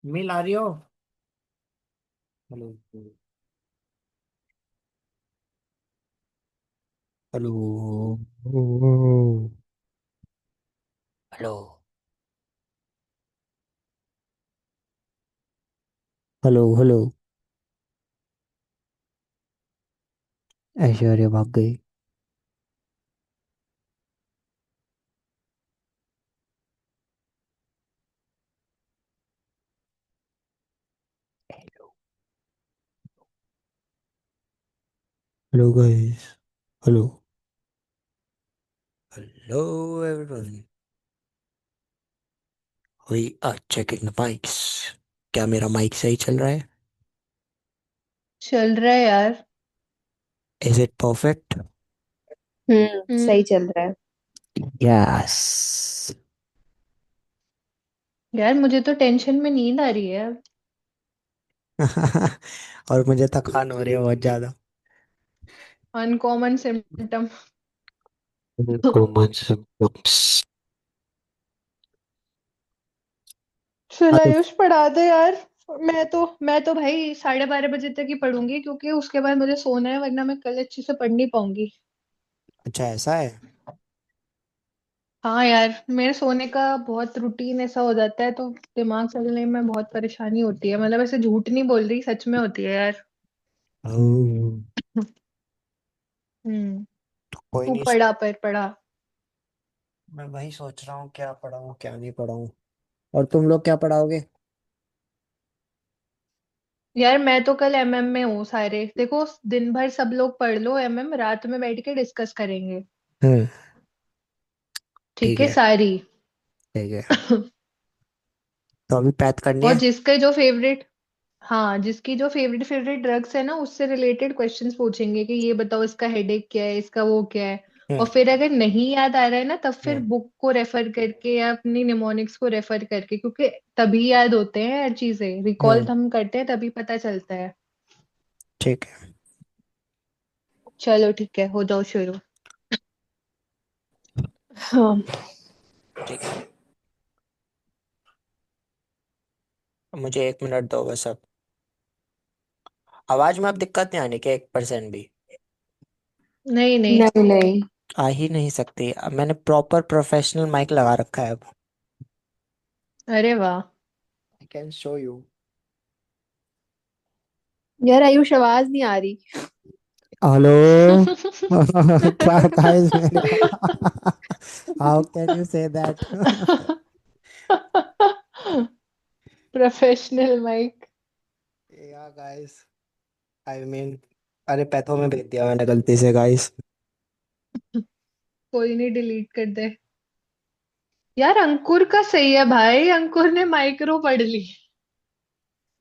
मिल आ रही हो। Hello. Hello. Hello. Hello hello. Aishwarya भाग गई। Hello. Hello guys. Hello. Hello everyone. We are checking the mics. क्या मेरा माइक सही चल रहा है? चल रहा है यार। Is it perfect? सही चल रहा है। यस। यार मुझे तो टेंशन में नींद आ रही है अब। और मुझे थकान हो रही है बहुत ज्यादा। Uncommon symptom. Common symptoms. चल आयुष पढ़ा दे यार। मैं तो भाई 12:30 बजे तक ही पढ़ूंगी क्योंकि उसके बाद मुझे सोना है, वरना मैं कल अच्छे से पढ़ नहीं पाऊंगी। अच्छा ऐसा है। हाँ यार, मेरे सोने का बहुत रूटीन ऐसा हो जाता है तो दिमाग चलने में बहुत परेशानी होती है। मतलब ऐसे झूठ नहीं बोल रही, सच में होती है यार। ओह, हम्म। कोई तू नहीं। पढ़ा पर पढ़ा। मैं वही सोच रहा हूँ क्या पढ़ाऊँ क्या नहीं पढ़ाऊँ। और तुम लोग क्या पढ़ाओगे? यार मैं तो कल एमएम में हूँ। सारे देखो, दिन भर सब लोग पढ़ लो एमएम, रात में बैठ के डिस्कस करेंगे। हम्म। ठीक ठीक है है। सारी। ठीक है। तो अभी पैथ करनी और है। जिसके जो फेवरेट, हाँ जिसकी जो फेवरेट फेवरेट ड्रग्स है ना, उससे रिलेटेड क्वेश्चंस पूछेंगे कि ये बताओ इसका हेडेक क्या है, इसका वो क्या है। और हम्म। फिर अगर नहीं याद आ रहा है ना, तब फिर हम्म। बुक को रेफर करके या अपनी निमोनिक्स को रेफर करके, क्योंकि तभी याद होते हैं हर चीजें, रिकॉल हम्म। हम करते हैं तभी पता चलता है। ठीक है। चलो ठीक है, हो जाओ शुरू। हाँ। ठीक है। मुझे 1 मिनट दो बस अब। आवाज में अब दिक्कत नहीं आने की 1% भी? नहीं नहीं। नहीं नहीं। आ ही नहीं सकती। अब मैंने प्रॉपर प्रोफेशनल माइक लगा रखा है अब। अरे वाह। I can show you. यार आयुष आवाज नहीं आ रही। हेलो। क्या गाइस मेरे। How can you say that? Professional mic. या गाइस, आई मीन, अरे पैथो में भेज दिया मैंने गलती से गाइस। कोई नहीं, डिलीट कर दे। यार अंकुर का सही है भाई, अंकुर ने माइक्रो पढ़ ली।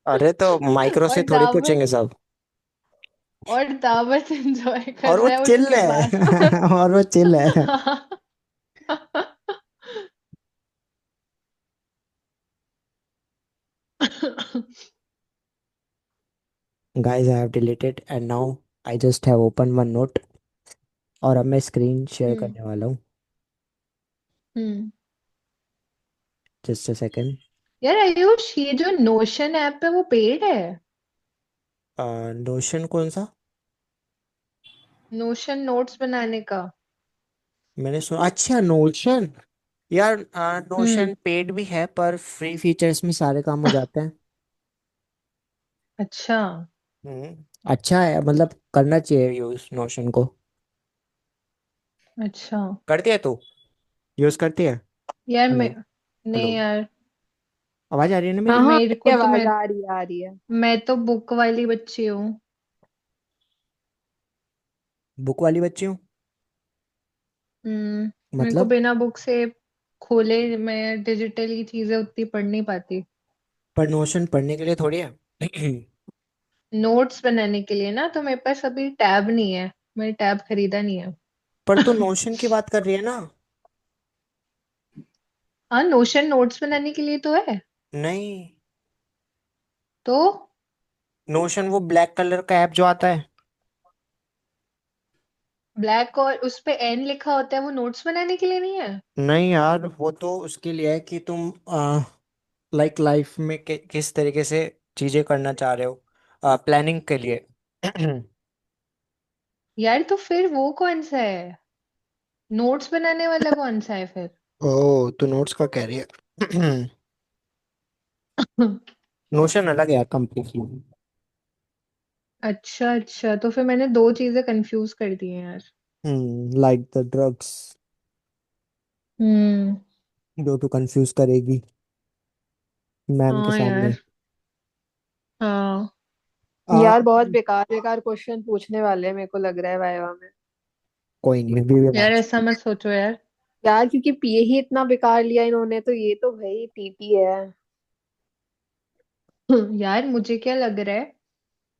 अरे तो माइक्रो से और थोड़ी दावत, पूछेंगे सब। और दावत एंजॉय कर और वो रहा है उठ चिल के बाहर। है। और वो चिल है। Guys I have deleted and now I just have open one note. और अब मैं स्क्रीन शेयर हम्म। करने वाला हूँ। हम्म। Just a second. यार आयुष, ये जो नोशन ऐप है वो पेड है? नोशन कौन सा? नोशन नोट्स बनाने का। मैंने सुना, अच्छा नोशन। यार हम्म। नोशन पेड भी है पर फ्री फीचर्स में सारे काम हो जाते हैं। अच्छा। अच्छा है, मतलब करना चाहिए यूज नोशन को। अच्छा। करती है तू? यूज करती है? यार मैं, हेलो। नहीं हेलो। यार। आवाज आ रही है ना हाँ मेरी? हाँ, मेरे को तो आवाज आ रही है आ रही है। मैं तो बुक वाली बच्ची हूँ। बुक वाली बच्ची हूँ? मेरे को मतलब? बिना बुक से खोले मैं डिजिटली चीजें उतनी पढ़ नहीं पाती। पर नोशन पढ़ने के लिए थोड़ी है। नोट्स बनाने के लिए ना, तो मेरे पास अभी टैब नहीं है। मैंने टैब खरीदा नहीं है। पर तू नोशन की बात कर रही है ना? हाँ, नोशन नोट्स बनाने के लिए तो है। नहीं। तो नोशन वो ब्लैक कलर का ऐप जो आता है। ब्लैक और उस पे एन लिखा होता है, वो नोट्स बनाने के लिए नहीं है? नहीं यार, वो तो उसके लिए है कि तुम लाइक लाइफ में किस तरीके से चीजें करना चाह रहे हो, प्लानिंग के लिए। यार तो फिर वो कौन सा है? नोट्स बनाने वाला कौन सा है फिर? ओ, तू नोट्स का कह रही है। नोशन अलग है यार, कंप्लीटली। अच्छा अच्छा, तो फिर मैंने दो चीजें कंफ्यूज कर दी हैं यार। लाइक द ड्रग्स, हम्म। जो तू कंफ्यूज करेगी मैम के हाँ सामने। यार। हाँ। आ, यार बहुत बेकार बेकार क्वेश्चन पूछने वाले हैं मेरे को लग रहा है वाइवा में। कोई नहीं, वी विल यार मैच। ऐसा मत सोचो यार। यार क्योंकि पीए ही इतना बेकार लिया इन्होंने, तो ये तो भाई टीटी है। यार मुझे क्या लग रहा है,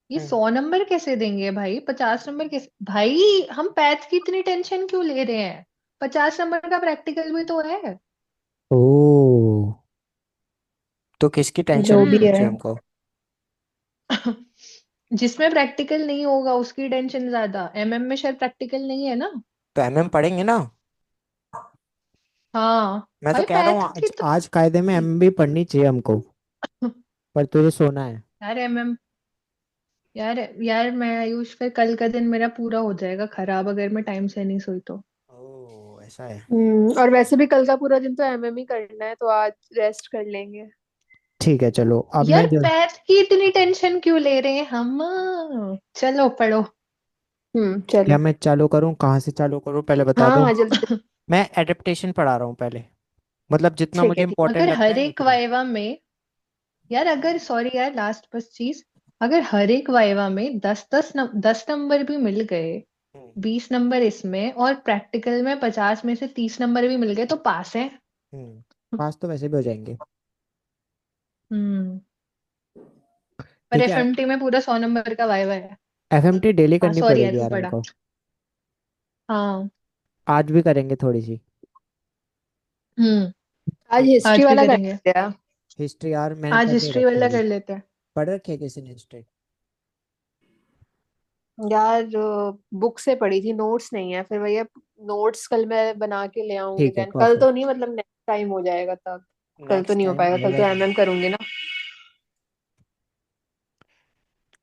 ये 100 नंबर कैसे देंगे भाई, 50 नंबर कैसे भाई? हम पैथ की इतनी टेंशन क्यों ले रहे हैं? 50 नंबर का प्रैक्टिकल भी तो है। ओ, तो किसकी टेंशन जो भी लेनी हम्म। है। चाहिए हमको? जिसमें प्रैक्टिकल नहीं होगा उसकी टेंशन ज्यादा, एमएम में शायद प्रैक्टिकल नहीं है ना? तो एमएम पढ़ेंगे ना। हाँ। मैं तो भाई कह रहा हूँ पैथ की आज तो। आज कायदे में एमएम भी पढ़नी चाहिए हमको। पर तुझे सोना है। यार एमएम। यार। यार मैं आयुष, फिर कल का दिन मेरा पूरा हो जाएगा खराब अगर मैं टाइम से नहीं सोई तो। ओ, ऐसा है। और वैसे भी कल का पूरा दिन तो एमएम ही करना है, तो आज रेस्ट कर लेंगे। ठीक है, चलो अब यार मैं जो। पैथ की इतनी टेंशन क्यों ले रहे हैं हम? चलो पढ़ो। क्या चलो। मैं चालू करूँ, कहाँ से चालू करूँ पहले बता हाँ दो। हाँ, जल्दी जल्दी। मैं एडेप्टेशन पढ़ा रहा हूँ पहले, मतलब जितना ठीक मुझे है ठीक। इम्पोर्टेंट अगर लगता हर है एक उतना। वाइवा में, यार अगर, सॉरी यार लास्ट बस चीज, अगर हर एक वाइवा में 10 नंबर भी मिल गए, हम्म। 20 नंबर इसमें और प्रैक्टिकल में 50 में से 30 नंबर भी मिल गए तो पास है। पास तो वैसे भी हो जाएंगे। हम्म। पर ठीक है। एफएमटी में पूरा 100 नंबर का वाइवा है। एफएमटी डेली हाँ करनी सॉरी यार, पड़ेगी तू यार पढ़ा। हमको। हाँ। आज भी करेंगे थोड़ी सी। हम्म। आज हिस्ट्री आज भी वाला कर करेंगे। लिया। हिस्ट्री यार मैंने आज पढ़ नहीं हिस्ट्री रखी वाला अभी। कर लेते हैं। पढ़ रखी है किसी ने हिस्ट्री? यार बुक से पढ़ी थी, नोट्स नहीं है, फिर भैया नोट्स कल मैं बना के ले आऊंगी। ठीक है, देन कल तो परफेक्ट। नहीं, मतलब नेक्स्ट टाइम हो जाएगा तब। कल तो नेक्स्ट नहीं हो टाइम पाएगा, कल होगा तो ही। एमएम करूंगी ना।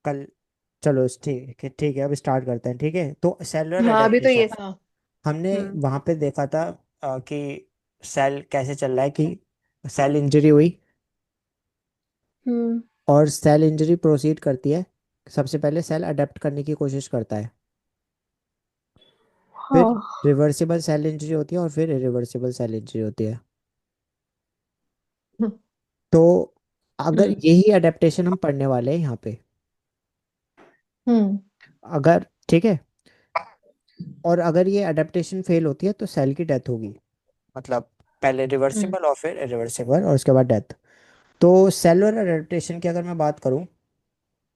कल। चलो ठीक है, ठीक है, अब स्टार्ट करते हैं। ठीक है, तो सेलुलर हाँ अभी तो एडेप्टेशन। ये। हाँ। हमने हम्म। वहां पे देखा था कि सेल कैसे चल रहा है, कि सेल इंजरी हुई हम्म। और सेल इंजरी प्रोसीड करती है। सबसे पहले सेल अडेप्ट करने की कोशिश करता है, फिर हाँ। रिवर्सिबल सेल इंजरी होती है और फिर इरिवर्सिबल सेल इंजरी होती है। तो अगर हम्म। यही अडेप्टेशन हम पढ़ने वाले हैं यहाँ पे, हम्म। अगर ठीक है, और अगर ये अडेप्टेशन फेल होती है तो सेल की डेथ होगी। मतलब पहले हम्म। रिवर्सिबल और फिर इरिवर्सिबल और उसके बाद डेथ। तो सेलुलर अडेप्टेशन की अगर मैं बात करूँ,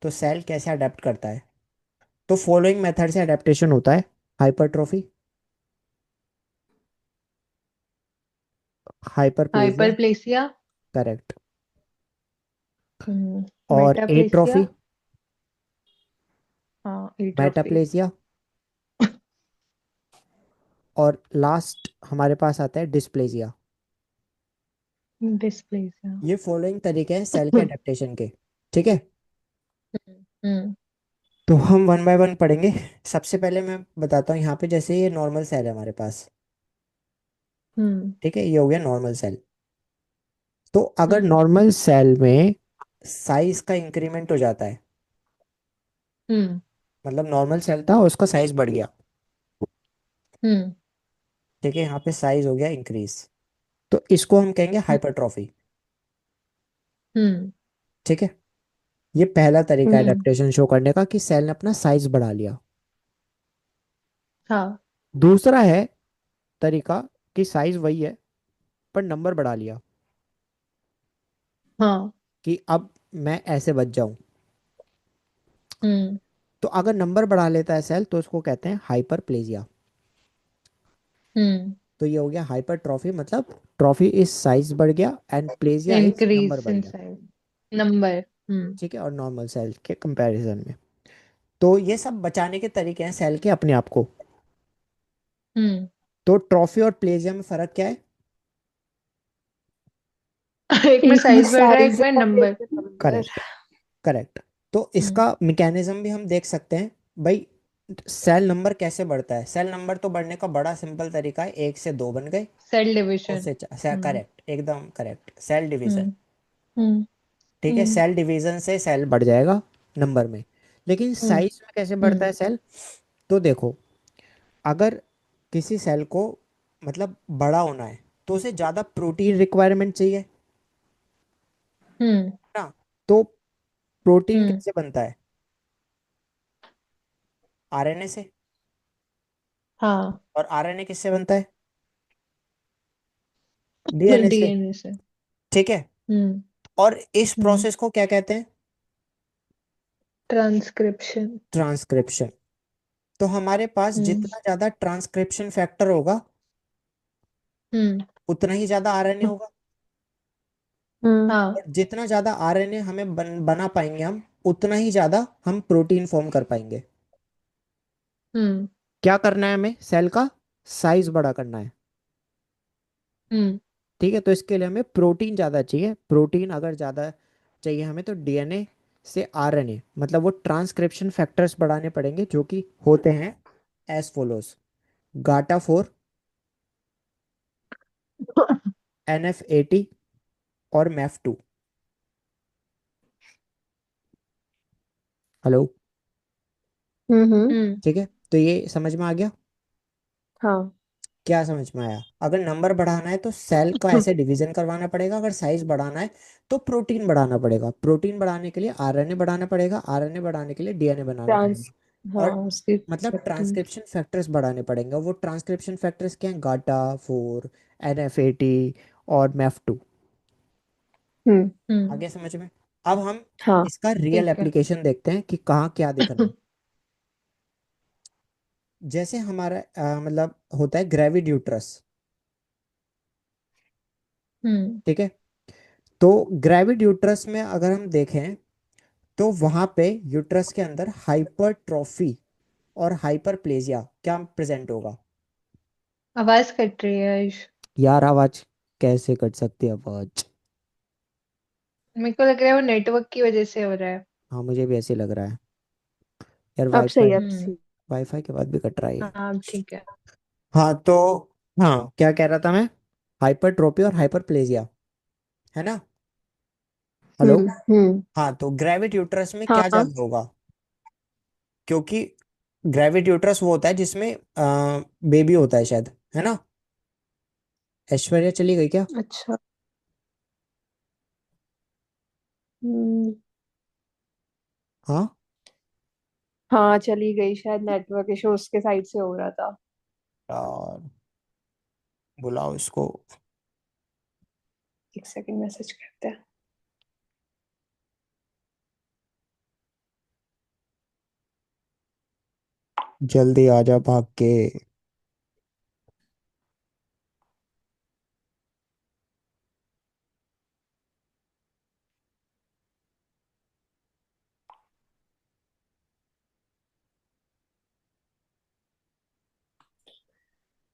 तो सेल कैसे अडेप्ट करता है, तो फॉलोइंग मेथड से अडेप्टेशन होता है: हाइपरट्रोफी, हाइपरप्लेजिया। हाइपरप्लेसिया। करेक्ट। हम्म। और मेटाप्लेसिया। एट्रोफी, हाँ एट्रोफी। मेटाप्लेजिया। और लास्ट हमारे पास आता है डिस्प्लेजिया। डिस्प्लेसिया। ये फॉलोइंग तरीके हैं सेल के अडेप्टेशन के। ठीक है, हम्म। तो हम वन बाय वन पढ़ेंगे। सबसे पहले मैं बताता हूँ यहाँ पे, जैसे ये नॉर्मल सेल है हमारे पास। हम्म। ठीक है, ये हो गया नॉर्मल सेल। तो अगर हम्म। नॉर्मल सेल में साइज का इंक्रीमेंट हो जाता है, हम्म। मतलब नॉर्मल सेल था उसका साइज बढ़ गया। हम्म। ठीक है, यहाँ पे साइज हो गया इंक्रीज, तो इसको हम कहेंगे हम्म। हाइपरट्रॉफी। हम्म। ठीक है, ये पहला तरीका है हम्म। एडेप्टेशन शो करने का, कि सेल ने अपना साइज बढ़ा लिया। हाँ। दूसरा है तरीका, कि साइज वही है पर नंबर बढ़ा लिया, हाँ। कि अब मैं ऐसे बच जाऊं। हम्म। तो अगर नंबर बढ़ा लेता है सेल तो उसको कहते हैं हाइपरप्लेजिया। हम्म। तो ये हो गया हाइपरट्रॉफी, मतलब ट्रॉफी इज साइज बढ़ गया and plegia is number increase बढ़ इन गया। साइज। नंबर। हम्म। ठीक है, और नॉर्मल सेल के कंपैरिजन में। तो ये सब बचाने के तरीके हैं सेल के अपने आप को। हम्म। तो ट्रॉफी और प्लेजिया में फर्क क्या है? एक में एक में साइज बढ़ रहा है, एक साइज में है और एक नंबर। में नंबर। Correct, correct. तो हम्म। इसका मैकेनिज्म भी हम देख सकते हैं भाई। सेल नंबर कैसे बढ़ता है? सेल नंबर तो बढ़ने का बड़ा सिंपल तरीका है, 1 से 2 बन गए, सेल दो डिविजन। से चार, हम्म। करेक्ट, एकदम करेक्ट, सेल डिवीजन। हम्म। हम्म। ठीक है, हम्म। सेल डिवीजन से सेल बढ़ जाएगा नंबर में। लेकिन हम्म। साइज में कैसे बढ़ता हम्म। है सेल? तो देखो, अगर किसी सेल को मतलब बड़ा होना है तो उसे ज़्यादा प्रोटीन रिक्वायरमेंट चाहिए, है हम्म। ना? तो प्रोटीन हम्म। कैसे बनता है? आरएनए से। हाँ। और आरएनए किससे बनता है? डीएनए से। डीएनए से। ठीक है। हम्म। और इस हम्म। प्रोसेस को क्या कहते हैं? ट्रांसक्रिप्शन। ट्रांसक्रिप्शन। तो हमारे पास हम्म। जितना ज्यादा ट्रांसक्रिप्शन फैक्टर होगा हम्म। उतना ही ज्यादा आरएनए होगा। हम्म। और हाँ। जितना ज्यादा आरएनए हमें बना पाएंगे हम, उतना ही ज्यादा हम प्रोटीन फॉर्म कर पाएंगे। हम्म। क्या करना है हमें? सेल का साइज बड़ा करना है। हम्म। ठीक है, तो इसके लिए हमें प्रोटीन ज़्यादा चाहिए। प्रोटीन अगर ज़्यादा चाहिए हमें, तो डीएनए से आरएनए, मतलब वो ट्रांसक्रिप्शन फैक्टर्स बढ़ाने पड़ेंगे, जो कि होते हैं एज फॉलोज: गाटा 4, NF80 और MEF2। हेलो? हम्म। हम्म। ठीक है, तो ये समझ में आ गया? हाँ। क्या समझ में आया? अगर नंबर बढ़ाना है तो सेल का ऐसे डिवीजन करवाना पड़ेगा, अगर साइज बढ़ाना है तो प्रोटीन बढ़ाना पड़ेगा, प्रोटीन बढ़ाने के लिए आरएनए बढ़ाना पड़ेगा, आरएनए बढ़ाने के लिए डीएनए बनाना पड़ेगा। ट्रांस हाँ, और उसकी मतलब एक्सेप्टेंस। ट्रांसक्रिप्शन फैक्टर्स बढ़ाने पड़ेंगे। वो ट्रांसक्रिप्शन फैक्टर्स क्या हैं? गाटा 4, NF80 और MEF2। हम्म। हम्म। आगे समझ में? अब हम हाँ। इसका रियल ठीक है। एप्लीकेशन देखते हैं कि कहाँ क्या दिखना है। जैसे हमारा मतलब होता है ग्रेविड यूट्रस। हम्म। ठीक है, तो ग्रेविड यूट्रस में अगर हम देखें तो वहां पे यूट्रस के अंदर हाइपरट्रॉफी और हाइपरप्लेजिया क्या प्रेजेंट होगा? आवाज कट रही है आयुष। यार आवाज कैसे कट सकती है आवाज? मेरे को लग रहा है वो नेटवर्क की वजह से हो रहा है। हाँ, मुझे भी ऐसे लग रहा है। यार अब सही वाईफाई, है, अब हम्म। सही। वाईफाई के बाद भी कट रहा है ये। हाँ अब ठीक है। हाँ तो, हाँ क्या कह रहा था मैं? हाइपरट्रोपी और हाइपरप्लेजिया, है ना? हेलो? हम्म। हाँ, तो ग्रेविड यूट्रस में क्या हाँ। ज्यादा होगा? क्योंकि ग्रेविड यूट्रस वो होता है जिसमें बेबी होता है शायद, है ना? ऐश्वर्या चली गई क्या? अच्छा। हम्म। हाँ हाँ, चली गई, शायद नेटवर्क इशू उसके साइड से हो रहा था। यार, बुलाओ इसको। एक सेकंड, मैसेज करते हैं। जल्दी आ जा भाग के।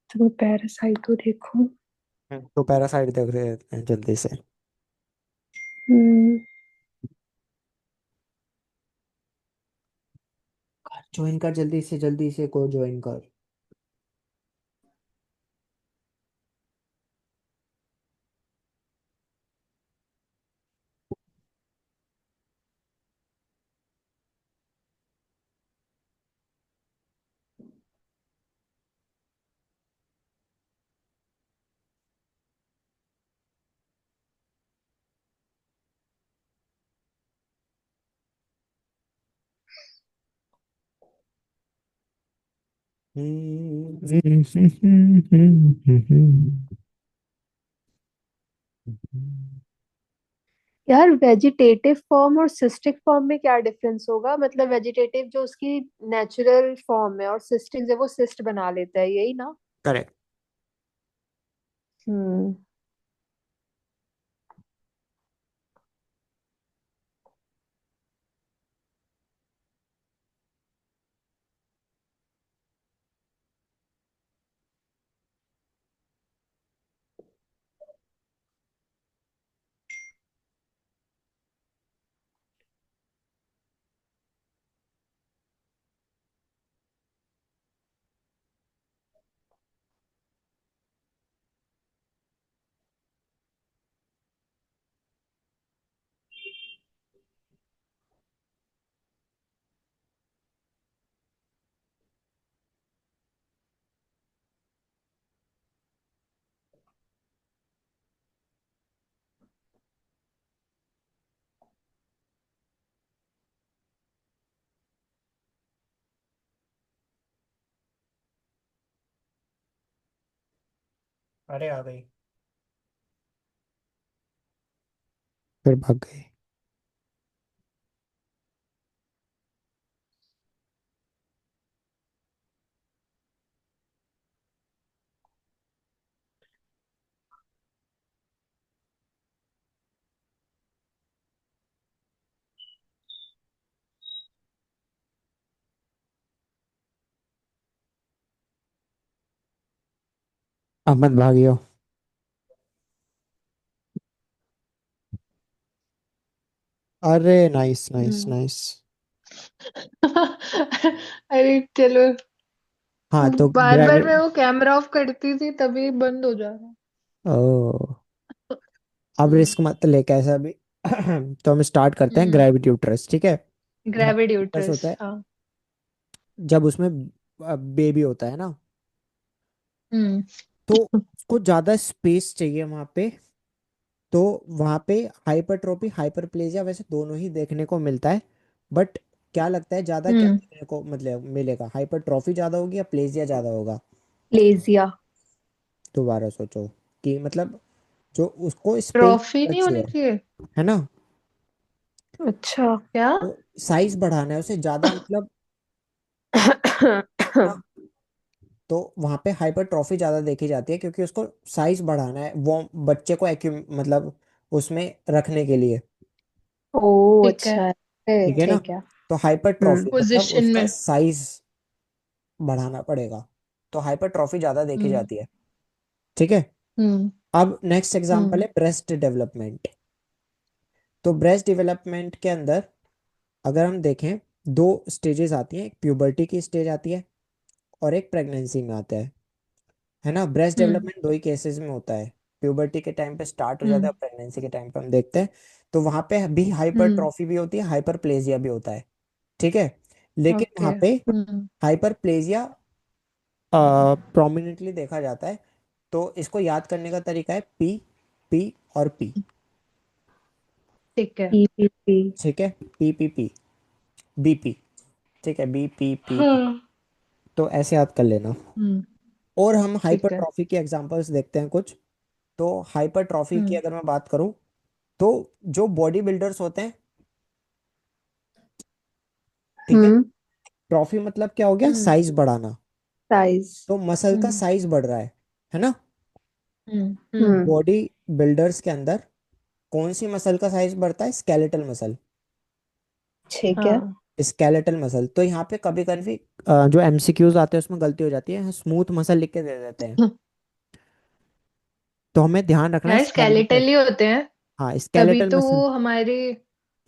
तो वो पैरासाइट को देखो। तो पैरासाइट देख रहे हैं जल्दी से। हम्म। ज्वाइन कर, जल्दी से को ज्वाइन कर। यार, वेजिटेटिव फॉर्म और सिस्टिक फॉर्म में क्या डिफरेंस होगा? मतलब वेजिटेटिव जो उसकी नेचुरल फॉर्म है, और सिस्टिक जो वो सिस्ट बना लेता है, यही ना? करेक्ट। हम्म। अरे आ गई, फिर भाग गई। अब मत भागियो। अरे नाइस नाइस हम्म। नाइस। अरे चलो, हाँ तो बार बार ग्रेविट, मैं वो कैमरा ऑफ करती थी तभी बंद हो जा रहा। ओ अब हम्म। रिस्क मत ले कैसा भी। तो हम स्टार्ट करते हैं हम्म। ग्रेविटी यूट्रस, ठीक है। ग्रेविड ग्रेविटी यूट्रस यूट्रस, होता है हाँ। जब उसमें बेबी होता है ना, हम्म। तो उसको ज्यादा स्पेस चाहिए वहां पे। तो वहां पे हाइपरट्रोफी हाइपरप्लेजिया वैसे दोनों ही देखने को मिलता है, बट क्या लगता है ज्यादा क्या हम्म। देखने को मतलब मिलेगा, हाइपरट्रॉफी ज्यादा होगी या प्लेजिया ज्यादा होगा? लेजिया। दोबारा सोचो कि मतलब जो उसको स्पेस ट्रॉफी नहीं चाहिए, होनी चाहिए? है ना, अच्छा। क्या? तो साइज बढ़ाना है उसे ज्यादा मतलब, है ना। तो वहां पे हाइपरट्रॉफी ज्यादा देखी जाती है क्योंकि उसको साइज बढ़ाना है वो बच्चे को मतलब उसमें रखने के लिए, ओ ठीक है। अच्छा है, ठीक है ना। ठीक है। तो हाइपरट्रॉफी मतलब पोजीशन उसका में। साइज बढ़ाना पड़ेगा, तो हाइपरट्रॉफी ज्यादा देखी हम्म। जाती है, ठीक है। हम्म। अब नेक्स्ट एग्जांपल हम्म। है ब्रेस्ट डेवलपमेंट। तो ब्रेस्ट डेवलपमेंट के अंदर अगर हम देखें, दो स्टेजेस आती हैं, एक प्यूबर्टी की स्टेज आती है और एक प्रेगनेंसी में आता है ना। ब्रेस्ट हम्म। डेवलपमेंट दो ही केसेस में होता है, प्यूबर्टी के टाइम पे स्टार्ट हो जाता है हम्म। और प्रेगनेंसी के टाइम पे हम देखते हैं। तो वहां पे भी हम्म। हाइपरट्रॉफी भी होती है, हाइपरप्लेजिया भी होता है, ठीक है। लेकिन ओके। वहां पे हम्म। हाइपरप्लेजिया प्रोमिनेंटली देखा जाता है। तो इसको याद करने का तरीका है पी, पी और पी, ठीक है। पीपीपी। ठीक है। पी पी पी, बीपी, ठीक है, बी पी पी पी। हाँ। तो ऐसे याद कर लेना। हम्म। और हम ठीक है। हाइपरट्रॉफी के एग्जांपल्स देखते हैं कुछ। तो हाइपरट्रॉफी की हम्म। अगर मैं बात करूं, तो जो बॉडी बिल्डर्स होते हैं, ठीक है, हम्म। ट्रॉफी मतलब क्या हो गया, हम्म। साइज बढ़ाना। साइज। तो मसल का हम्म। साइज बढ़ रहा है ना। हम्म। तो हम्म। हम्म। बॉडी बिल्डर्स के अंदर कौन सी मसल का साइज बढ़ता है, स्केलेटल मसल, ठीक है। हाँ। Skeletal muscle. तो यहाँ पे कभी कभी जो एमसीक्यूज आते हैं उसमें गलती हो जाती है, स्मूथ मसल लिख के दे देते हैं। तो हमें ध्यान रखना है यार स्केलेटल। स्केलेटल ही होते हैं, हाँ तभी स्केलेटल तो मसल। वो हमारे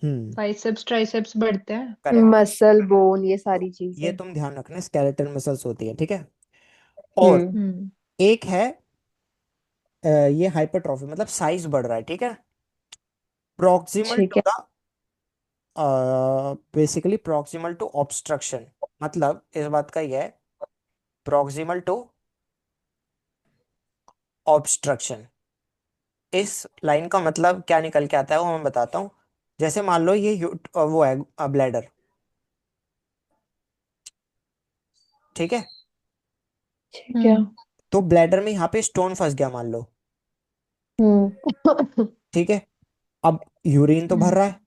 हम्म, बाइसेप्स ट्राइसेप्स बढ़ते हैं। करेक्ट। मसल बोन ये तो सारी ये चीजें। तुम ध्यान रखना, स्केलेटल मसल्स होती है, ठीक है। और हम्म। हम्म। एक है ये हाइपरट्रॉफी मतलब साइज बढ़ रहा है, ठीक है, प्रॉक्सिमल ठीक टू है। The, basically proximal to obstruction, मतलब इस बात का ये है, प्रॉक्सिमल टू ऑब्स्ट्रक्शन। इस लाइन का मतलब क्या निकल के आता है वो मैं बताता हूँ। जैसे मान लो ये वो है ब्लैडर, ठीक है। ठीक है। हम्म। तो ब्लैडर में यहाँ पे स्टोन फंस गया मान लो, हम्म। ठीक है। अब यूरिन तो भर हम्म। रहा है,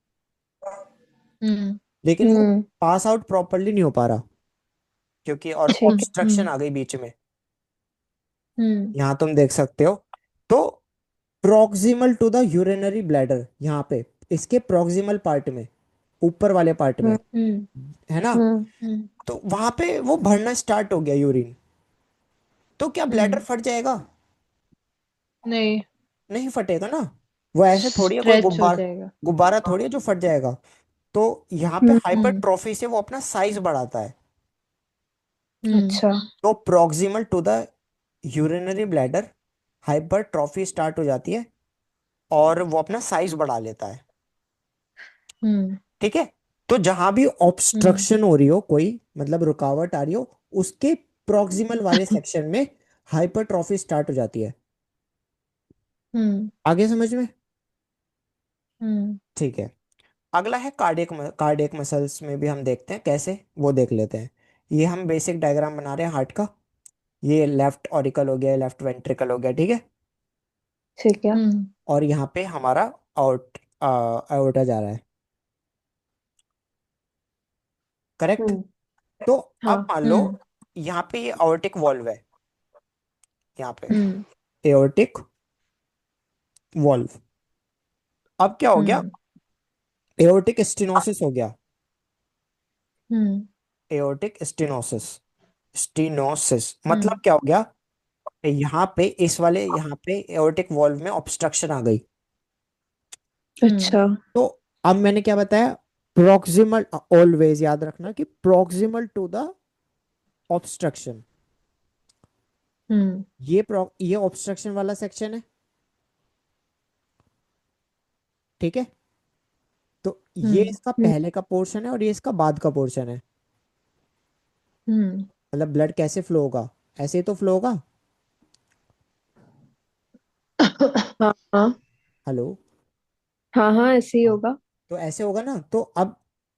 हम्म। लेकिन वो हम्म। पास आउट प्रॉपरली नहीं हो पा रहा, क्योंकि और ठीक है। ऑब्स्ट्रक्शन हम्म। आ गई बीच में। हम्म। यहाँ तुम देख सकते हो। तो proximal to the urinary bladder, यहाँ पे इसके प्रॉक्सिमल पार्ट में, ऊपर वाले पार्ट हम्म। में, हम्म। है ना। हम्म। हम्म। तो वहां पे वो भरना स्टार्ट हो गया यूरिन। तो क्या ब्लैडर हम्म। फट जाएगा? नहीं, नहीं फटेगा ना। वो ऐसे थोड़ी है, कोई स्ट्रेच हो जाएगा। गुब्बारा थोड़ी है जो फट जाएगा। तो यहाँ पे हम्म। हम्म। हाइपरट्रॉफी से वो अपना साइज बढ़ाता है। हम्म। अच्छा। तो proximal to the urinary bladder hypertrophy start हो जाती है और वो अपना साइज बढ़ा लेता है, हम्म। ठीक है। तो जहां भी हम्म। ऑब्स्ट्रक्शन हो रही हो, कोई मतलब रुकावट आ रही हो, उसके प्रॉक्सिमल वाले सेक्शन में हाइपरट्रॉफी स्टार्ट हो जाती है। हम्म। आगे समझ में? हम्म। ठीक है। अगला है कार्डियक, कार्डियक मसल्स में भी हम देखते हैं कैसे, वो देख लेते हैं। ये हम बेसिक डायग्राम बना रहे हैं हार्ट का। ये लेफ्ट ऑरिकल हो गया, लेफ्ट वेंट्रिकल हो गया, ठीक है। ठीक है। और यहाँ पे हमारा आउट आयोटा जा रहा है, करेक्ट। हम्म। तो अब हाँ। मान लो यहाँ पे ये aortic वॉल्व है, यहाँ पे हम्म। Aortic valve. अब क्या हो गया, हम्म। एओर्टिक स्टेनोसिस हो गया, हम्म। Aortic stenosis. स्टेनोसिस मतलब हम्म। क्या हो गया, यहाँ पे इस वाले यहाँ पे एओर्टिक वॉल्व में ऑब्स्ट्रक्शन आ गई। हम्म। अच्छा। तो अब मैंने क्या बताया, प्रोक्सिमल, ऑलवेज याद रखना कि प्रोक्सिमल टू द ऑब्स्ट्रक्शन, हम्म। ये ऑब्स्ट्रक्शन वाला सेक्शन है, ठीक है। तो ये हम्म। इसका हम्म। पहले का पोर्शन है और ये इसका बाद का पोर्शन है। हम्म। मतलब ब्लड कैसे फ्लो होगा, ऐसे ही तो फ्लो होगा। हाँ हाँ। हेलो। हाँ हाँ, ऐसे ही हाँ, होगा। तो ऐसे होगा ना, तो अब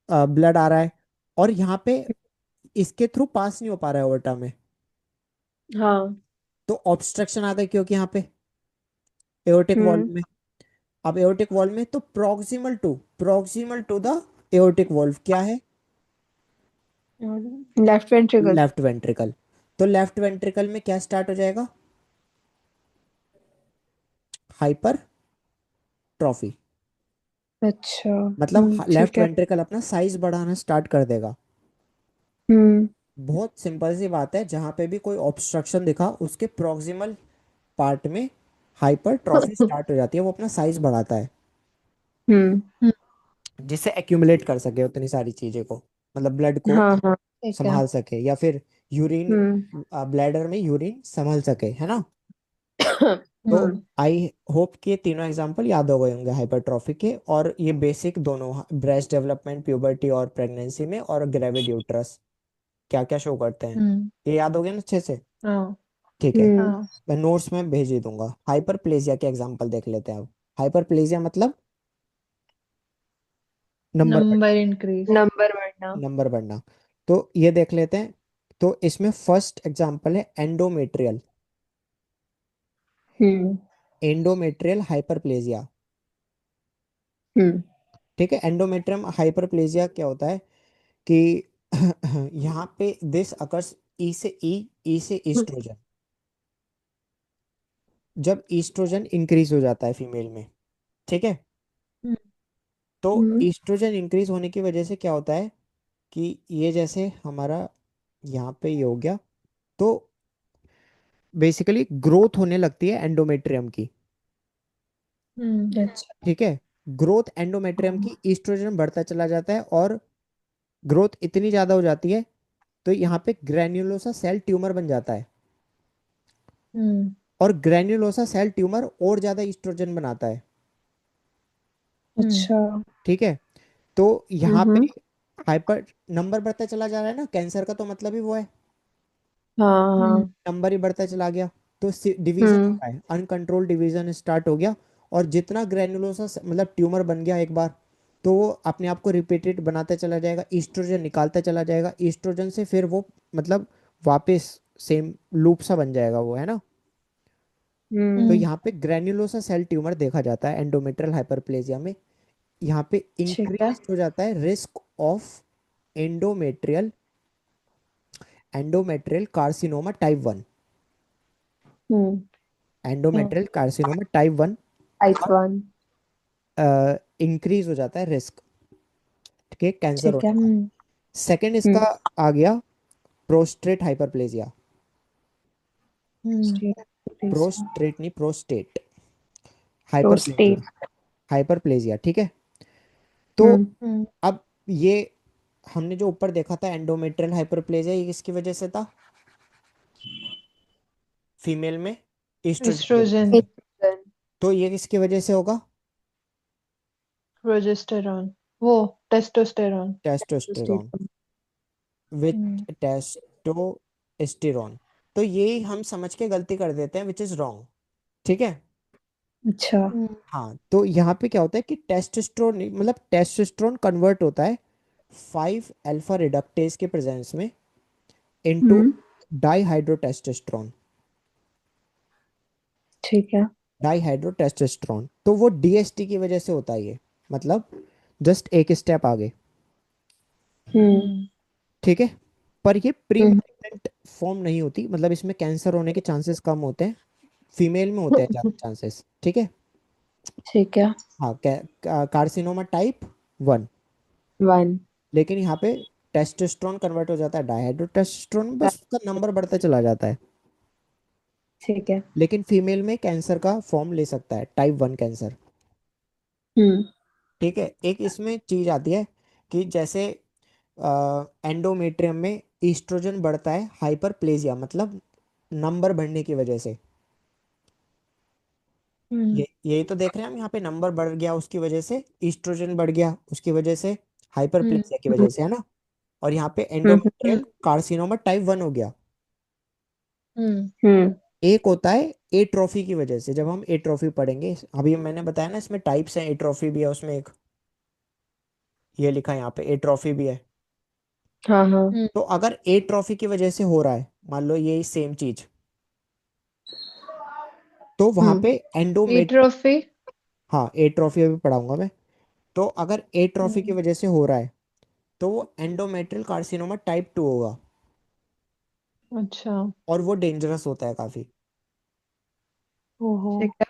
ब्लड आ रहा है और यहाँ पे इसके थ्रू पास नहीं हो पा रहा है ओवरटा में, हाँ। तो ऑब्स्ट्रक्शन आ गई, क्योंकि यहाँ पे एओर्टिक वॉल्व हम्म। में। अब एओर्टिक वॉल्व में तो proximal to the aortic valve क्या है, लेफ्ट वेंट्रिकल। Left ventricle. तो लेफ्ट वेंट्रिकल में क्या स्टार्ट हो जाएगा, हाइपर ट्रॉफी। अच्छा। मतलब लेफ्ट ठीक है। वेंट्रिकल अपना साइज बढ़ाना स्टार्ट कर देगा। हम्म। बहुत सिंपल सी बात है, जहां पे भी कोई ऑब्स्ट्रक्शन दिखा उसके प्रोक्सिमल पार्ट में हाइपर ट्रॉफी स्टार्ट हो जाती है, वो अपना साइज बढ़ाता है हम्म। हम्म। जिससे एक्यूमुलेट कर सके उतनी सारी चीजें को, मतलब ब्लड को हाँ हाँ। ठीक है। संभाल सके, या फिर यूरिन, हम्म। ब्लैडर में यूरिन संभल सके, है ना। तो हम्म। आई होप कि ये तीनों एग्जांपल याद हो गए होंगे हाइपरट्रॉफी के, और ये बेसिक दोनों, ब्रेस्ट डेवलपमेंट, प्यूबर्टी और प्रेगनेंसी में, और ग्रेविड यूट्रस क्या क्या शो करते हैं, हम्म। ये याद हो गया ना अच्छे से। हाँ। ठीक है, हम्म। हाँ। मैं नोट्स में भेज ही दूंगा। हाइपरप्लेजिया के एग्जांपल देख लेते हैं अब। हाइपरप्लेजिया मतलब नंबर बढ़ना, नंबर इंक्रीज। नंबर बढ़ना। नंबर बढ़ना। तो ये देख लेते हैं। तो इसमें फर्स्ट एग्जांपल है endometrial, hmm. Endometrial hyperplasia. Hmm. ठीक है, एंडोमेट्रियम हाइपरप्लेजिया क्या होता है कि यहाँ पे दिस अकर्स ई से ई से ईस्ट्रोजन, जब ईस्ट्रोजन इंक्रीज हो जाता है फीमेल में, ठीक है। हम्म। तो हम्म। ईस्ट्रोजन इंक्रीज होने की वजह से क्या होता है कि ये जैसे हमारा यहाँ पे ये हो गया, तो बेसिकली ग्रोथ होने लगती है एंडोमेट्रियम की, हम्म। अच्छा। ठीक है। ग्रोथ एंडोमेट्रियम की, ईस्ट्रोजन बढ़ता चला जाता है और ग्रोथ इतनी ज़्यादा हो जाती है, तो यहाँ पे ग्रैन्युलोसा सेल ट्यूमर बन जाता है, हम्म। और ग्रैन्युलोसा सेल ट्यूमर और ज़्यादा ईस्ट्रोजन बनाता है, हम्म। अच्छा। ठीक है। तो यहाँ पे हम्म। हाइपर नंबर बढ़ता चला जा रहा है ना, कैंसर का तो मतलब ही वो है, हाँ हम्म। हाँ। नंबर ही बढ़ता चला गया। तो डिवीजन हो हम्म। रहा है, अनकंट्रोल डिवीजन स्टार्ट हो गया, और जितना ग्रैन्युलोसा मतलब ट्यूमर बन गया एक बार, तो वो अपने आप को रिपीटेड बनाता चला जाएगा, ईस्ट्रोजन निकालता चला जाएगा, ईस्ट्रोजन से फिर वो मतलब वापस सेम लूप सा बन जाएगा वो, है ना। तो हम्म। हम्म। यहाँ पे ग्रैन्युलोसा सेल ट्यूमर देखा जाता है एंडोमेट्रियल हाइपरप्लेजिया में। यहाँ पे ठीक है। इंक्रीज हो जाता है risk of endometrial endometrial carcinoma type 1, hmm. Endometrial carcinoma type 1 type one. Increase हो जाता है रिस्क के कैंसर ठीक होने है। का। हम्म। सेकंड इसका हम्म। आ गया प्रोस्टेट हाइपरप्लेजिया, हम्म। प्रोस्टेट नहीं, प्रोस्टेट हाइपरप्लेजिया, प्रोस्टेट। हाइपरप्लेजिया, ठीक है। तो हम्म। हम्म। अब ये हमने जो ऊपर देखा था एंडोमेट्रियल हाइपरप्लेजिया, ये किसकी वजह से था, फीमेल में ईस्ट्रोजन की वजह एस्ट्रोजन। से। तो ये किसकी वजह से होगा, प्रोजेस्टेरॉन। वो testosterone. Testosterone, hmm. With testosterone. तो ये हम समझ के गलती कर देते हैं, विच इज रॉन्ग, ठीक है। अच्छा। हम्म। हाँ, तो यहाँ पे क्या होता है कि टेस्टोस्टेरोन नहीं, मतलब टेस्टोस्टेरोन कन्वर्ट होता है 5 अल्फा रिडक्टेज के प्रेजेंस में इनटू हम्म। डाईहाइड्रोटेस्टोस्टेरोन। ठीक है। डाईहाइड्रोटेस्टोस्टेरोन तो वो डीएसटी की वजह से होता है ये, मतलब जस्ट एक स्टेप आगे। हम्म। हम्म ठीक है। पर ये प्री हम्म। मैलिग्नेंट फॉर्म नहीं होती, मतलब इसमें कैंसर होने के चांसेस कम होते हैं, फीमेल में होते हैं ज़्यादा चांसेस। ठीक है। ठीक है। हाँ, कार्सिनोमा टाइप 1। 1। लेकिन यहाँ पे टेस्टोस्टेरोन कन्वर्ट हो जाता है डायहाइड्रोटेस्टोस्टेरोन, बस उसका नंबर बढ़ता चला जाता है। ठीक है। लेकिन फीमेल में कैंसर का फॉर्म ले सकता है, टाइप 1 कैंसर। हम्म। ठीक है। एक इसमें चीज आती है कि जैसे एंडोमेट्रियम में ईस्ट्रोजन बढ़ता है हाइपरप्लेजिया, मतलब नंबर बढ़ने की वजह से। हम्म यही तो देख रहे हैं हम, यहाँ पे नंबर बढ़ गया उसकी वजह से, ईस्ट्रोजन बढ़ गया उसकी वजह से, हम्म हाइपरप्लेजिया की हम्म। वजह से, है ना। और यहाँ पे हम्म। हम्म एंडोमेट्रियल कार्सिनोमा टाइप 1 हो गया। हम्म हम्म। एक होता है एट्रोफी की वजह से, जब हम एट्रोफी पढ़ेंगे, अभी मैंने बताया ना इसमें टाइप्स हैं, एट्रोफी भी है उसमें एक, ये लिखा है यहाँ पे एट्रोफी भी है। हाँ हाँ। हम्म तो अगर एट्रोफी की वजह से हो रहा है, मान लो ये सेम चीज, तो वहां हम्म। पे एंडोमेट, एट्रोफी। हाँ एट्रोफी अभी पढ़ाऊंगा मैं। तो अगर एट्रोफी की हम्म वजह से हो रहा है तो वो एंडोमेट्रियल कार्सिनोमा टाइप 2 होगा, अच्छा। और वो डेंजरस होता है काफी। ओहो। ठीक है।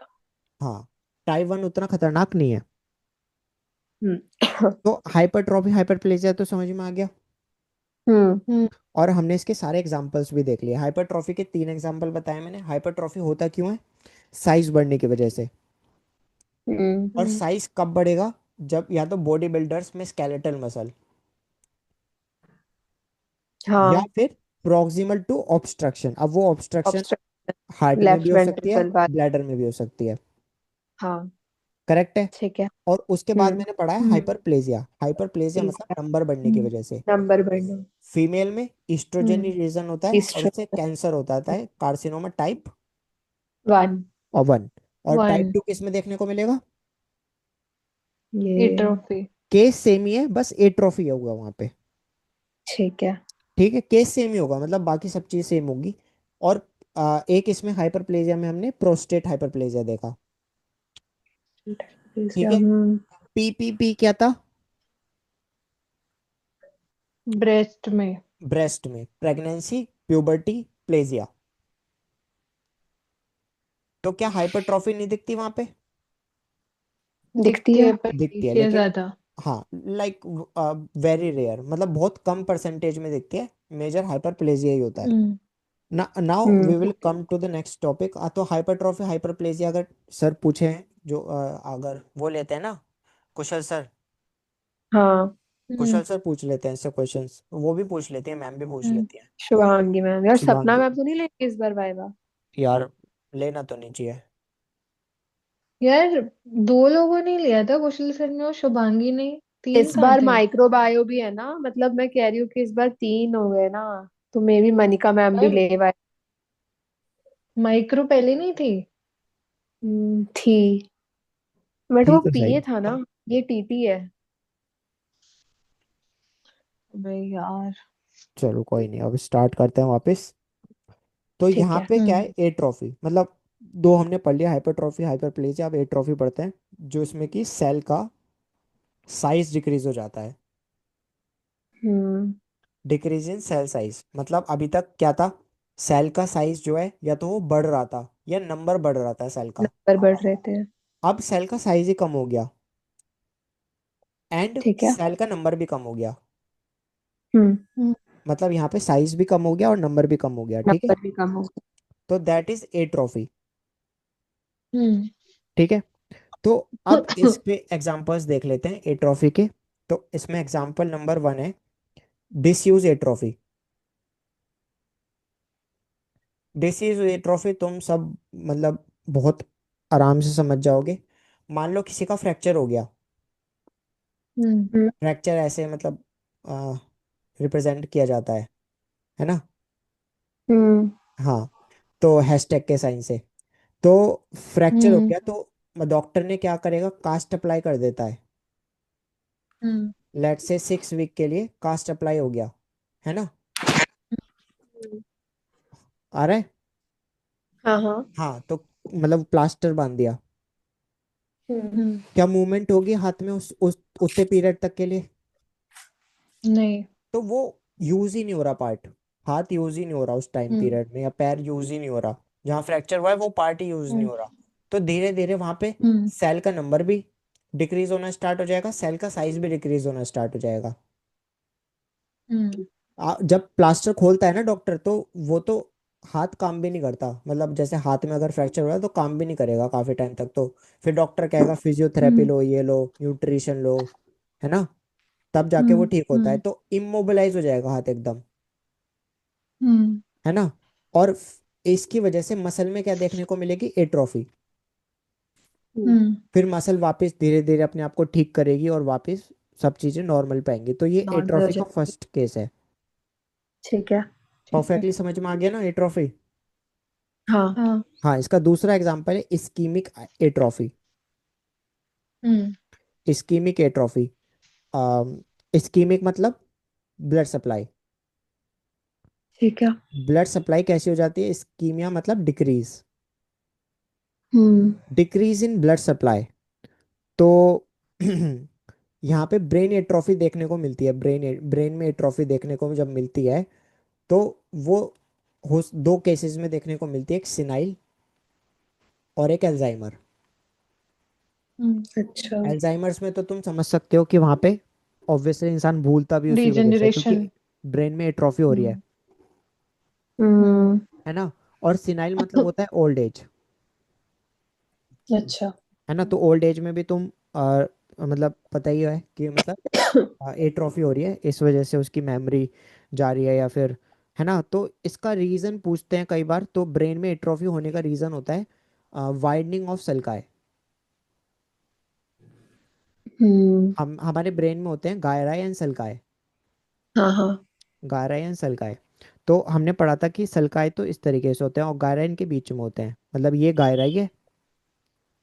हाँ, टाइप 1 उतना खतरनाक नहीं है। हम्म। तो हाइपरट्रॉफी हाइपरप्लेजिया तो समझ में आ गया। हम्म। हम्म और हमने इसके सारे एग्जांपल्स भी देख लिए। हाइपरट्रॉफी के 3 एग्जांपल बताए मैंने। हाइपरट्रॉफी होता क्यों है? साइज बढ़ने की वजह से। हम्म। और हम्म साइज कब बढ़ेगा? जब या तो बॉडी बिल्डर्स में स्केलेटल मसल, या हाँ। फिर प्रॉक्सिमल टू ऑब्स्ट्रक्शन। अब वो ऑब्स्ट्रक्शन हार्ट ऑब्स्ट्रक्शन में भी लेफ्ट हो सकती है, वेंट्रिकल वाला। ब्लैडर में भी हो सकती है। हाँ। करेक्ट है। ठीक है। और उसके बाद हम्म। मैंने पढ़ा है हम्म हाइपरप्लेजिया। हाइपरप्लेजिया मतलब तीसरा। नंबर बढ़ने की हम्म वजह से। नंबर बढ़ना। फीमेल में ईस्ट्रोजन हम्म रीजन होता है, और तीसरा। उससे कैंसर होता है, कार्सिनोमा टाइप 1। 1। और टाइप वन। 2 किस में देखने को मिलेगा? ये। एट्रोफी। केस सेम ही है, बस एट्रोफी होगा वहां पे। ठीक है। ठीक है, केस सेम ही होगा, मतलब बाकी सब चीज सेम होगी। और एक इसमें हाइपरप्लेजिया में हमने प्रोस्टेट हाइपरप्लेजिया देखा। ठीक है। हम्म। पीपीपी क्या था? ब्रेस्ट में। ब्रेस्ट में प्रेगनेंसी प्यूबर्टी प्लेजिया। तो क्या हाइपरट्रॉफी नहीं दिखती वहां पे? दिखती दिखती है। है पर दिखती है दिखती है लेकिन, ज्यादा। हाँ लाइक वेरी रेयर, मतलब बहुत कम परसेंटेज में दिखती है। मेजर हाइपरप्लेजिया ही होता है हम्म ना। Now hmm. We will come to the next topic. तो हाइपरट्रॉफी हाइपरप्लेजिया अगर सर पूछे, जो अगर वो लेते हैं ना, कुशल सर, हाँ। हम्म कुशल सर पूछ लेते हैं ऐसे क्वेश्चंस, वो भी पूछ लेती है, मैम भी पूछ हम्म लेती है। शुभांगी मैम, यार सपना शुभांगी, मैम तो नहीं लेंगे इस बार वाइवा? यार लेना तो नहीं चाहिए। यार, दो लोगों ने लिया था, कुशल सर ने और शुभांगी ने। तीन इस कहाँ बार थे? माइक्रोबायो भी है ना, मतलब मैं कह रही हूँ कि इस बार 3 हो गए ना। तो मे भी मनिका मैम भी यार, ले वाइ। माइक्रो पहले नहीं थी? थी। बट थी वो तो पीए सही। था ना। ये टीटी है। भाई यार। चलो कोई नहीं, अब स्टार्ट करते हैं वापस। तो ठीक यहाँ है। पे क्या हम्म है, ए ट्रॉफी मतलब दो हमने पढ़ लिया, हाइपरट्रॉफी हाइपरप्लेजिया। अब ए ट्रॉफी पढ़ते हैं, जो इसमें कि सेल का साइज डिक्रीज हो जाता है। हम्म। डिक्रीज इन सेल साइज मतलब अभी तक क्या था, सेल का साइज जो है या तो वो बढ़ रहा था या नंबर बढ़ रहा था सेल का। नंबर बढ़ रहे थे। अब सेल का साइज ही कम हो गया, एंड ठीक है। सेल का नंबर भी कम हो गया। हम्म। हम्म मतलब यहाँ पे साइज भी कम हो गया और नंबर भी कम हो गया। ठीक है। नंबर भी कम हो गया। तो दैट इज ए ट्रॉफी। हम्म ठीक है। तो अब इस पे एग्जांपल्स देख लेते हैं ए ट्रॉफी के। तो इसमें एग्जांपल नंबर 1 है डिसयूज ए ट्रॉफी। डिसयूज ए ट्रॉफी तुम सब मतलब बहुत आराम से समझ जाओगे। मान लो किसी का फ्रैक्चर हो गया। हम्म हम्म। फ्रैक्चर ऐसे मतलब रिप्रेजेंट किया जाता है ना। हम्म। हाँ, तो हैशटैग के साइन से। तो फ्रैक्चर हो हम्म गया तो डॉक्टर ने क्या करेगा, कास्ट अप्लाई कर देता है। हम्म लेट से 6 वीक के लिए कास्ट अप्लाई हो गया, है ना। आ रहा है? हाँ हाँ। हाँ, तो मतलब प्लास्टर बांध दिया, हम्म। हम्म। क्या मूवमेंट होगी हाथ में उस उतने पीरियड तक के लिए? नहीं। तो वो यूज ही नहीं हो रहा पार्ट, हाथ यूज ही नहीं हो रहा उस टाइम हम्म। पीरियड में, या पैर यूज ही नहीं हो रहा, जहाँ फ्रैक्चर हुआ है वो पार्ट ही यूज नहीं हम्म। हो रहा। तो धीरे धीरे वहां पे हम्म। सेल का नंबर भी डिक्रीज होना स्टार्ट हो जाएगा, सेल का साइज भी डिक्रीज होना स्टार्ट हो जाएगा। हम्म। जब प्लास्टर खोलता है ना डॉक्टर, तो वो तो हाथ काम भी नहीं करता, मतलब जैसे हाथ में अगर फ्रैक्चर हुआ है तो काम भी नहीं करेगा काफी टाइम तक। तो फिर डॉक्टर कहेगा फिजियोथेरेपी हम्म। लो, ये लो, न्यूट्रिशन लो, है ना, तब जाके वो हम्म। ठीक होता है। हम्म। तो इमोबिलाइज हो जाएगा हाथ एकदम, हम्म। है ना। और इसकी वजह से मसल में क्या देखने को मिलेगी? एट्रोफी। हम्म। हम्म। फिर मसल वापस धीरे धीरे अपने आप को ठीक करेगी और वापस सब चीजें नॉर्मल पाएंगी। तो ये नॉर्मल हो एट्रोफी का जाएगी। फर्स्ट केस है। ठीक है। ठीक है। परफेक्टली समझ में आ गया ना एट्रोफी? हाँ। हाँ। हाँ, इसका दूसरा एग्जांपल है इस्कीमिक एट्रोफी। हम्म। इस्कीमिक एट्रोफी, इस्कीमिक मतलब ब्लड सप्लाई। ठीक है। ब्लड सप्लाई कैसी हो जाती है? इस्कीमिया मतलब decrease, hmm. Decrease in blood supply. तो यहाँ पे ब्रेन एट्रोफी देखने को मिलती है, ब्रेन में एट्रोफी देखने को जब मिलती है, तो वो हो दो केसेस में देखने को मिलती है, एक सिनाइल और एक एल्जाइमर। हम्म। अच्छा। एल्जाइमर्स में तो तुम समझ सकते हो कि वहाँ पे ऑब्वियसली इंसान भूलता भी उसी वजह से, क्योंकि डिजेनरेशन। ब्रेन में एट्रोफी हो रही हम्म। हम्म। है ना। और सिनाइल मतलब होता है ओल्ड एज, अच्छा। है ना। तो ओल्ड एज में भी तुम मतलब पता ही है कि मतलब एट्रोफी हो रही है, इस वजह से उसकी मेमोरी जा रही है या फिर, है ना। तो इसका रीज़न पूछते हैं कई बार, तो ब्रेन में एट्रोफी होने का रीज़न होता है वाइडनिंग ऑफ सल्काई। हम्म। हम हमारे ब्रेन में होते हैं गायराई एंड सल्काई, हाँ हाँ। गायराई एंड सल्काई। तो हमने पढ़ा था कि सल्काई तो इस तरीके से होते हैं और गायराई इनके बीच में होते हैं, मतलब ये गायराई है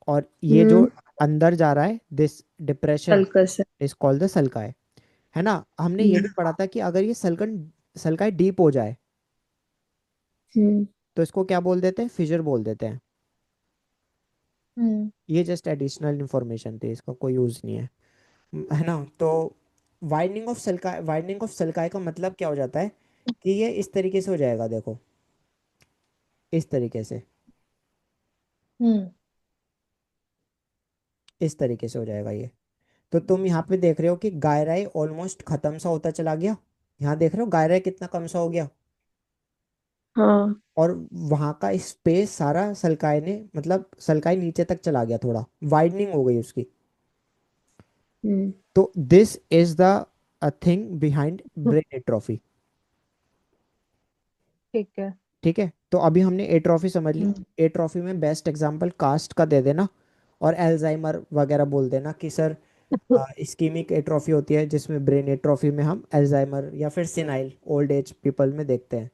और ये जो हम्म। अंदर जा रहा है, दिस डिप्रेशन सल्कस है। इज कॉल्ड द सल्काई, है ना। हमने ये भी हम्म। पढ़ा था कि अगर ये सल्कन सल्काई डीप हो जाए हम्म। तो इसको क्या बोल देते हैं? फिशर बोल देते हैं। हम्म। ये जस्ट एडिशनल इंफॉर्मेशन थी, इसका कोई यूज़ नहीं है, है ना। तो वाइडनिंग ऑफ सल्काई का मतलब क्या हो जाता है कि ये इस तरीके से हो जाएगा, देखो, इस तरीके से, हम्म। इस तरीके से हो जाएगा ये। तो तुम यहाँ पे देख रहे हो कि गायराई ऑलमोस्ट खत्म सा होता चला गया, यहाँ देख रहे हो गायराई कितना कम सा हो गया, हाँ। और वहाँ का स्पेस सारा सल्काई ने, मतलब सल्काई नीचे तक चला गया, थोड़ा वाइडनिंग हो गई उसकी। हम्म। तो this is the thing behind brain atrophy. ठीक है। ठीक है, तो अभी हमने एट्रोफी समझ ली। हम्म। एट्रोफी में बेस्ट एग्जांपल कास्ट का दे देना, और एल्जाइमर वगैरह बोल देना कि सर इस्कीमिक एट्रोफी होती है, जिसमें ब्रेन एट्रोफी में हम एल्जाइमर या फिर सिनाइल ओल्ड एज पीपल में देखते हैं।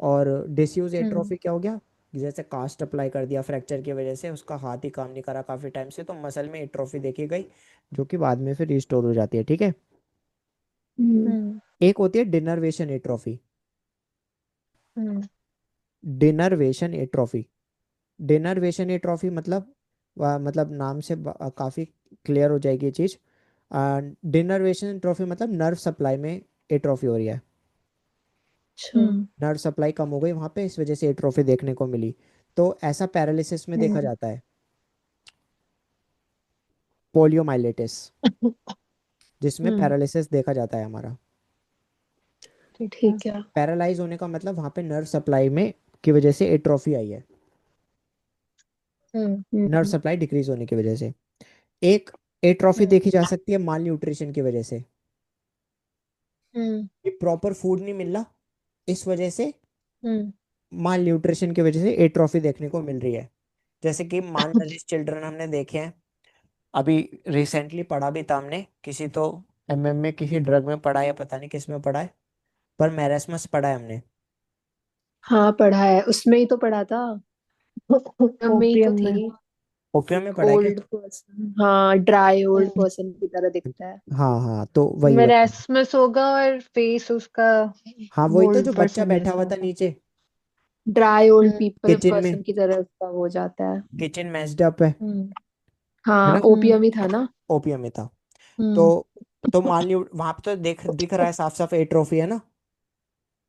और डिसयूज हम्म। एट्रोफी क्या हो गया? जैसे कास्ट अप्लाई कर दिया फ्रैक्चर की वजह से, उसका हाथ ही काम नहीं करा काफ़ी टाइम से, तो मसल में एट्रोफी देखी गई, जो कि बाद में फिर रिस्टोर हो जाती है। ठीक है, हम्म। हम्म। एक होती है डिनर्वेशन एट्रोफी। हम्म। डिनर्वेशन एट्रोफी, डिनर्वेशन एट्रोफी मतलब मतलब नाम से काफ़ी क्लियर हो जाएगी ये चीज़। डिनर्वेशन एट्रोफी मतलब नर्व सप्लाई में एट्रोफी हो रही है, अच्छा। हम्म। नर्व सप्लाई कम हो गई वहाँ पे, इस वजह से एट्रोफी देखने को मिली। तो ऐसा पैरालिसिस में देखा हम्म। जाता है, पोलियोमाइलिटिस, जिसमें हम्म। पैरालिसिस देखा जाता है हमारा। ठीक है। ठीक है। पैरालाइज होने का मतलब वहाँ पे नर्व सप्लाई में की वजह से एट्रोफी आई है, हम्म। नर्व हम्म। सप्लाई डिक्रीज होने की वजह से। एक एट्रोफी हम्म। देखी जा सकती है माल न्यूट्रिशन की वजह से, हम्म। कि प्रॉपर फूड नहीं मिल रहा, इस वजह से हम्म। माल न्यूट्रिशन की वजह से एट्रोफी देखने को मिल रही है। जैसे कि माल नरिश चिल्ड्रन हमने देखे हैं, अभी रिसेंटली पढ़ा भी था हमने, किसी तो एमएम में किसी ड्रग में पढ़ा है या पता नहीं किस में पढ़ा है, पर मैरास्मस पढ़ा है हमने। हाँ पढ़ा है, उसमें ही तो पढ़ा था। में ही तो ओपियम में। थी। ओपियम में एक पढ़ा है क्या? ओल्ड पर्सन, हाँ ड्राई ओल्ड हम्म। पर्सन की तरह दिखता है। हाँ हाँ, तो वही वही। मेरास्मस होगा और फेस उसका हाँ, वही तो ओल्ड जो बच्चा पर्सन बैठा जैसा हुआ था होगा। नीचे, ड्राई ओल्ड हम्म पीपल किचन में, पर्सन की तरह उसका हो जाता है। किचन मेस्ड अप हम्म है हाँ, ना, ओपियम ही था ना। ओपियम में था। तो हम्म तो मान लियो वहां पे तो दिख रहा है साफ साफ एट्रोफी है ना,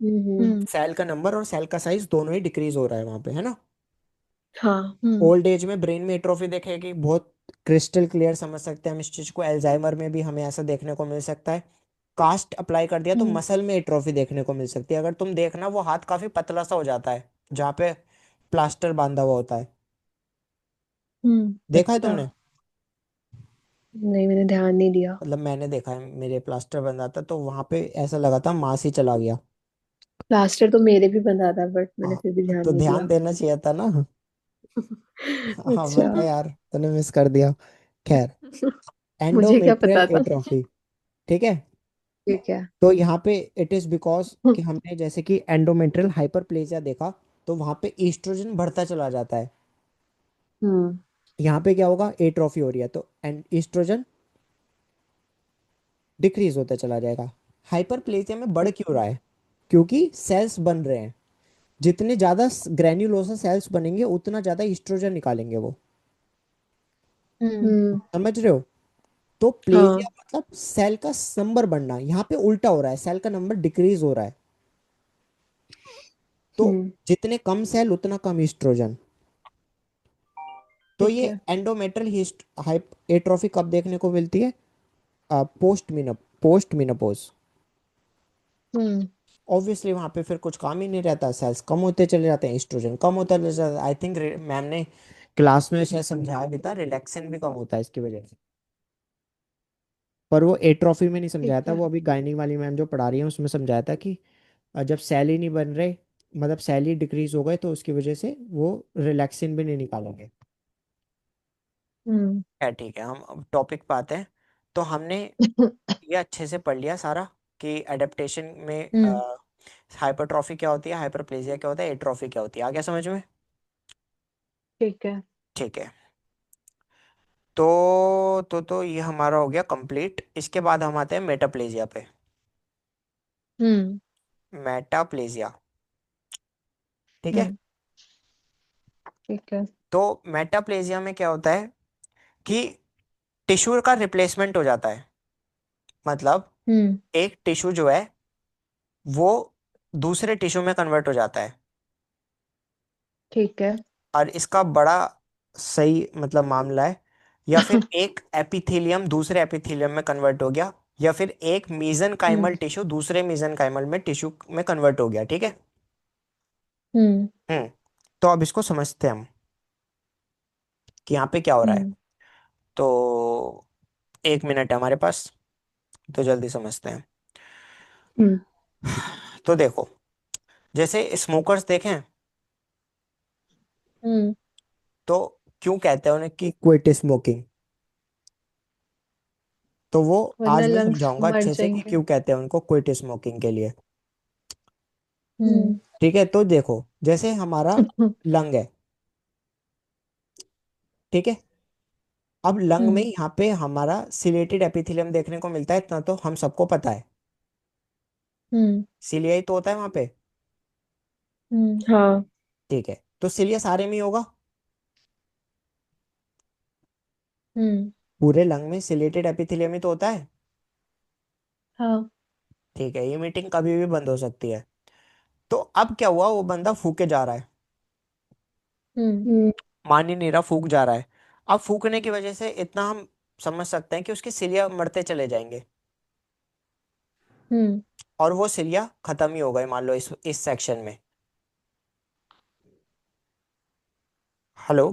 हम्म। हम्म सेल का नंबर और सेल का साइज दोनों ही डिक्रीज हो रहा है वहां पे, है ना। हाँ। हम्म ओल्ड एज में ब्रेन में एट्रोफी देखेगी, बहुत क्रिस्टल क्लियर समझ सकते हैं हम इस चीज को। एल्जाइमर में भी हमें ऐसा देखने को मिल सकता है। कास्ट अप्लाई कर दिया तो हम्म मसल में एट्रोफी देखने को मिल सकती है। अगर तुम देखना वो हाथ काफी पतला सा हो जाता है जहाँ पे प्लास्टर बांधा हुआ होता है। देखा है अच्छा, तुमने? नहीं मैंने ध्यान नहीं दिया। मतलब मैंने देखा है, मेरे प्लास्टर बंधा था तो वहां पे ऐसा लगा था मांस ही चला गया। प्लास्टर तो मेरे भी बंधा था, बट मैंने हाँ, फिर भी ध्यान तो नहीं ध्यान दिया। देना चाहिए था ना। हाँ अच्छा। बता यार, तूने मिस कर दिया। खैर, मुझे क्या एंडोमेट्रियल पता था। एट्रोफी, ठीक है। ठीक है। तो यहाँ पे इट इज बिकॉज कि हमने जैसे कि एंडोमेट्रियल हाइपरप्लेजिया देखा, तो वहां पे ईस्ट्रोजन बढ़ता चला जाता है। हम्म यहाँ पे क्या होगा, एट्रोफी हो रही है तो एंड ईस्ट्रोजन डिक्रीज होता चला जाएगा। हाइपरप्लेजिया में बढ़ क्यों रहा है? क्योंकि सेल्स बन रहे हैं। जितने ज्यादा ग्रेन्युलोसा सेल्स बनेंगे उतना ज्यादा ईस्ट्रोजन निकालेंगे वो। हम्म हम्म। समझ रहे हो? तो प्लेजिया हाँ। मतलब सेल का नंबर बढ़ना, यहाँ पे उल्टा हो रहा है, सेल का नंबर डिक्रीज हो रहा है। तो हम्म। जितने कम सेल उतना कम ईस्ट्रोजन। तो ठीक ये है। एंडोमेट्रियल एट्रोफी कब देखने को मिलती है? पोस्ट मिनोपोज। हम्म ऑब्वियसली वहां पे फिर कुछ काम ही नहीं रहता, सेल्स कम होते चले जाते हैं, एस्ट्रोजन कम होता चले जाता है। आई थिंक मैम ने क्लास में शायद समझाया भी था, रिलैक्सेन भी कम होता है इसकी वजह से। पर वो एट्रोफी में नहीं समझाया ठीक था, है। वो अभी गायनिक वाली मैम जो पढ़ा रही है उसमें समझाया था कि जब सेल ही नहीं बन रहे, मतलब सेल ही डिक्रीज हो गए तो उसकी वजह से वो रिलैक्सिन भी नहीं निकालेंगे। हम्म है ठीक है, हम अब टॉपिक पे आते हैं। तो हमने ये अच्छे से पढ़ लिया सारा कि एडेप्टेशन में हम्म हाइपरट्रॉफी क्या होती है, हाइपरप्लेजिया क्या होता है, एट्रोफी क्या होती है, आ गया समझ में? ठीक है। ठीक है। तो ये हमारा हो गया कंप्लीट। इसके बाद हम आते हैं मेटाप्लेजिया पे। हम्म मेटाप्लेजिया, ठीक है। हम्म ठीक है। तो मेटाप्लेजिया में क्या होता है कि टिश्यू का रिप्लेसमेंट हो जाता है। मतलब हम्म एक टिश्यू जो है वो दूसरे टिश्यू में कन्वर्ट हो जाता है। ठीक है। और इसका बड़ा सही मतलब मामला है, या फिर एक एपिथेलियम दूसरे एपिथेलियम में कन्वर्ट हो गया, या फिर एक हम्म मीजनकाइमल टिश्यू दूसरे मीजनकाइमल में टिश्यू में कन्वर्ट हो गया, ठीक है। हम्म हम्म। तो अब इसको समझते हैं हम कि यहाँ पे क्या हो रहा है। हम्म तो 1 मिनट है हमारे पास, तो जल्दी समझते हैं। हम्म। तो देखो, जैसे स्मोकर्स देखें, हम्म तो क्यों कहते हैं उन्हें कि क्विट स्मोकिंग? तो वो वरना आज मैं लंग्स समझाऊंगा मर अच्छे से कि जाएंगे। क्यों कहते हैं उनको क्विट स्मोकिंग के लिए। हम्म ठीक है, तो देखो जैसे हमारा लंग है, ठीक है। अब लंग में हम्म यहाँ पे हमारा सिलेटेड एपिथेलियम देखने को मिलता है, इतना तो हम सबको पता है। हम्म सिलिया तो होता है वहां पे, हाँ। ठीक है। तो सिलिया सारे में ही होगा, हम्म पूरे लंग में सिलेटेड एपिथेलियम ही तो होता है। हाँ। ठीक है, ये मीटिंग कभी भी बंद हो सकती है। तो अब क्या हुआ, वो बंदा फूके जा रहा है, हम्म मान ही नहीं रहा, फूक जा रहा है। अब फूकने की वजह से इतना हम समझ सकते हैं कि उसके सिलिया मरते चले जाएंगे, हम्म और वो सिलिया खत्म ही हो गए मान लो इस सेक्शन में। हेलो।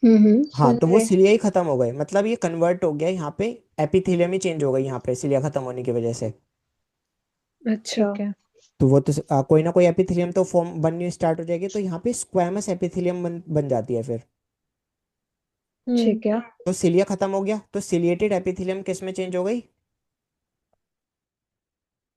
हाँ, सुन तो वो रहे। सिलिया ही खत्म हो गए, मतलब ये कन्वर्ट हो गया यहाँ पे, एपिथेलियम ही चेंज हो गई यहाँ पे सिलिया खत्म होने की वजह से। अच्छा। ठीक है। तो वो तो कोई ना कोई एपिथेलियम तो फॉर्म बननी स्टार्ट हो जाएगी, तो यहाँ पे स्क्वैमस एपिथेलियम बन जाती है फिर। हम्म ठीक है। तो सिलिया खत्म हो गया तो सिलिएटेड एपिथेलियम किस में चेंज हो गई?